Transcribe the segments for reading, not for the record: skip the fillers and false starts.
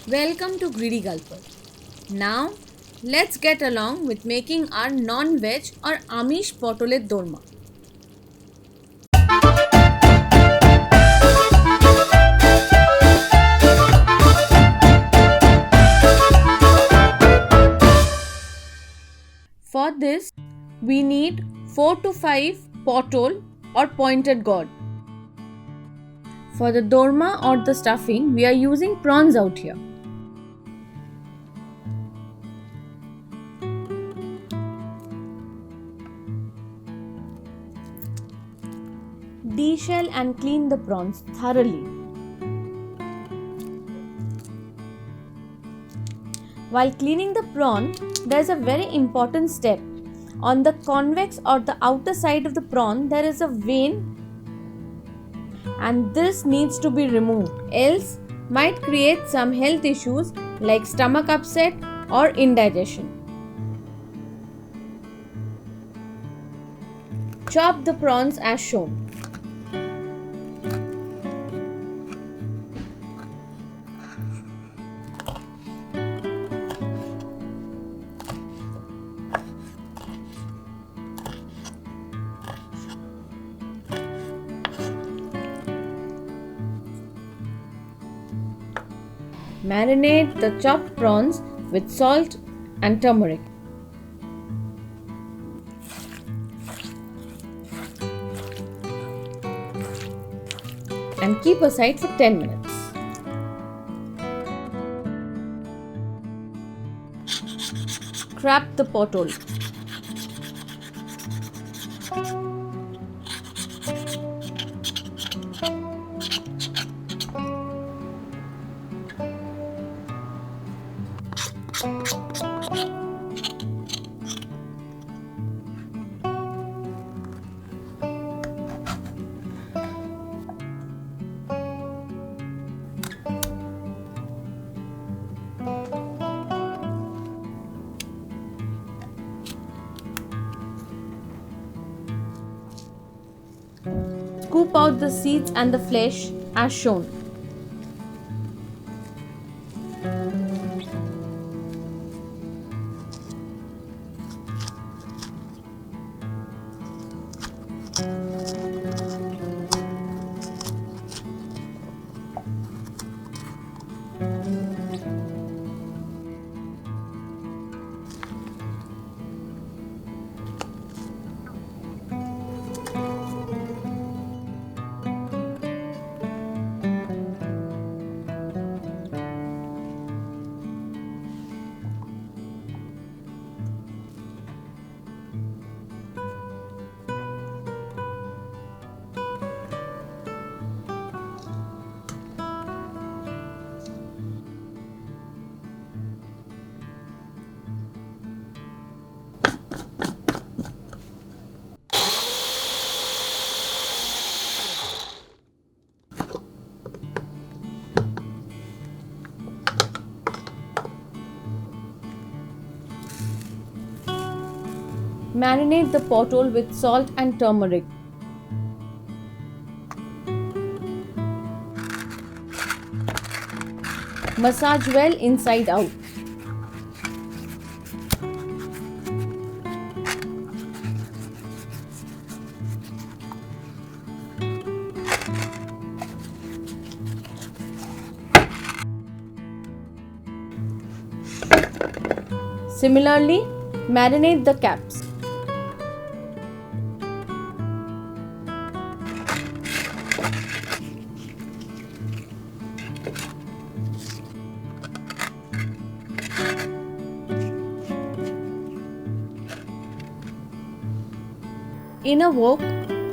Welcome to Greedy Gulper. Now, let's get along with making our non-veg or Amish potole dorma. For this, we need 4 to 5 potole or pointed gourd. For the dorma or the stuffing, we are using prawns out here. Deshell and clean the prawns thoroughly. While cleaning the prawn, there is a very important step. On the convex or the outer side of the prawn, there is a vein, and this needs to be removed, else might create some health issues like stomach upset or indigestion. Chop the prawns as shown. Marinate the chopped prawns with salt and turmeric. And keep aside for 10 minutes. Scrap the potole. Scoop out the seeds and the flesh as shown. Marinate the potole with salt and turmeric. Massage well inside out. Similarly, marinate the caps. In a wok,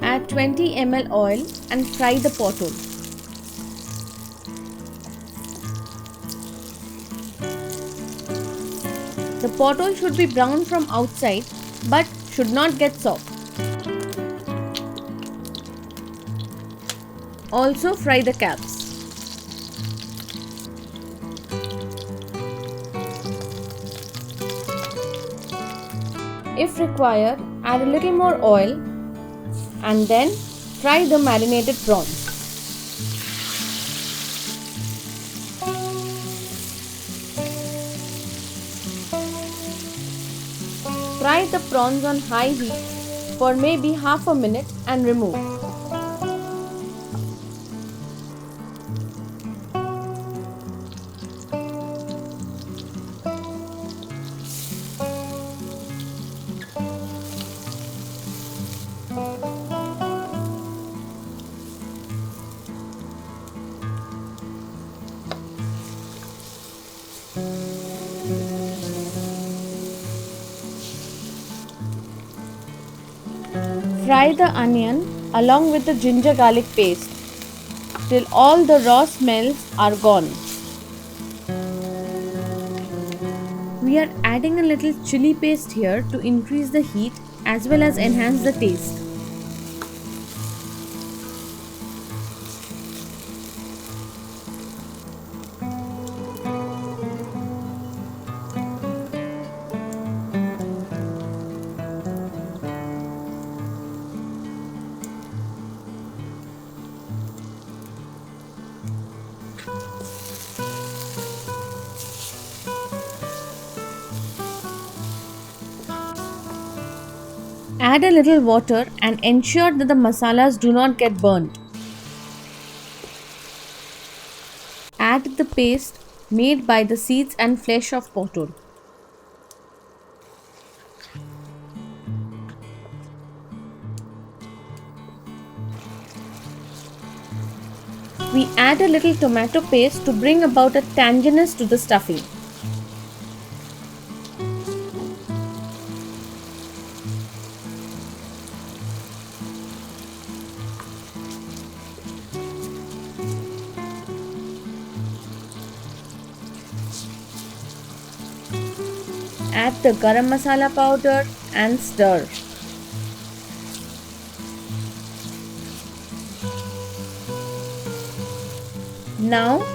add 20 ml oil and fry the potole. The potole should be brown from outside but should not get soft. Also fry the caps. If required, add a little more oil and then fry the marinated prawns. the prawns on high heat for maybe half a minute and remove. Fry the onion along with the ginger garlic paste till all the raw smells are gone. We are adding a little chili paste here to increase the heat as well as enhance the taste. Add a little water and ensure that the masalas do not get burnt. Add the paste made by the seeds and flesh of potol. We add a little tomato paste to bring about a tanginess to the stuffing. Add the garam masala powder and stir. Now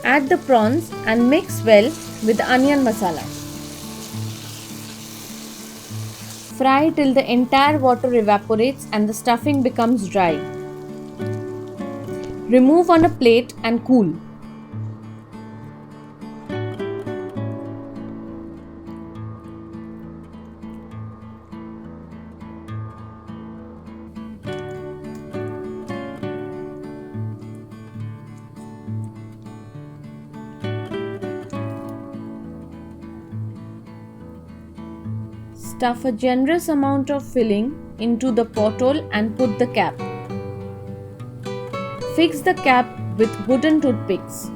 add the prawns and mix well with the onion masala. Fry till the entire water evaporates and the stuffing becomes dry. Remove on a plate and cool. Stuff a generous amount of filling into the potol and put the cap. Fix the cap with wooden toothpicks.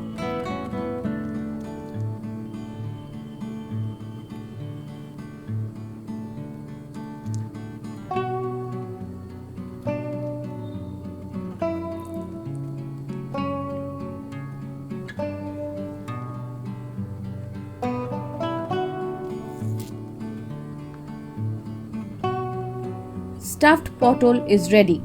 Stuffed potol is ready.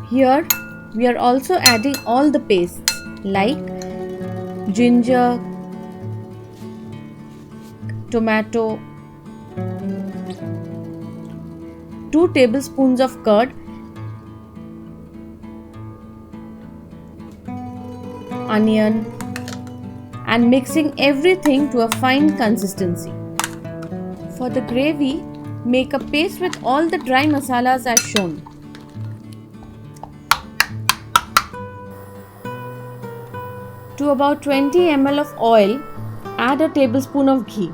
Here we are also adding all the pastes like ginger, tomato, 2 tablespoons of curd, onion, and mixing everything to a fine consistency. For the gravy, make a paste with all the dry masalas as shown. To about 20 ml of oil, add a tablespoon of ghee.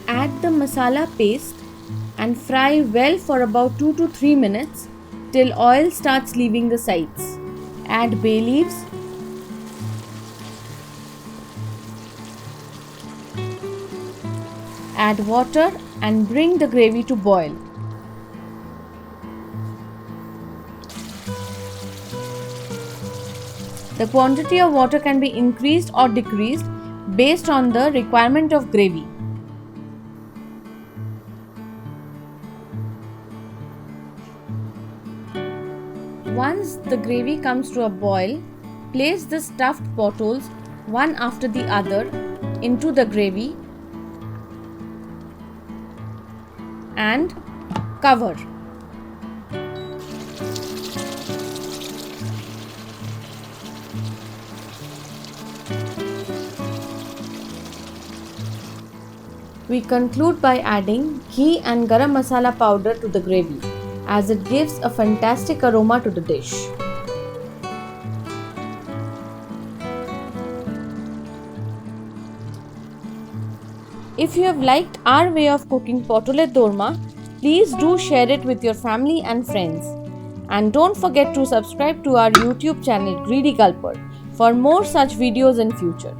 Add the masala paste and fry well for about 2 to 3 minutes till oil starts leaving the sides. Add bay leaves, Add water and bring the gravy to boil. The quantity of water can be increased or decreased based on the requirement of gravy. Once the gravy comes to a boil, place the stuffed potols one after the other into the gravy and cover. We conclude by adding ghee and garam masala powder to the gravy, as it gives a fantastic aroma to the dish. If you have liked our way of cooking potole dorma, please do share it with your family and friends. And don't forget to subscribe to our YouTube channel Greedy Gulper for more such videos in future.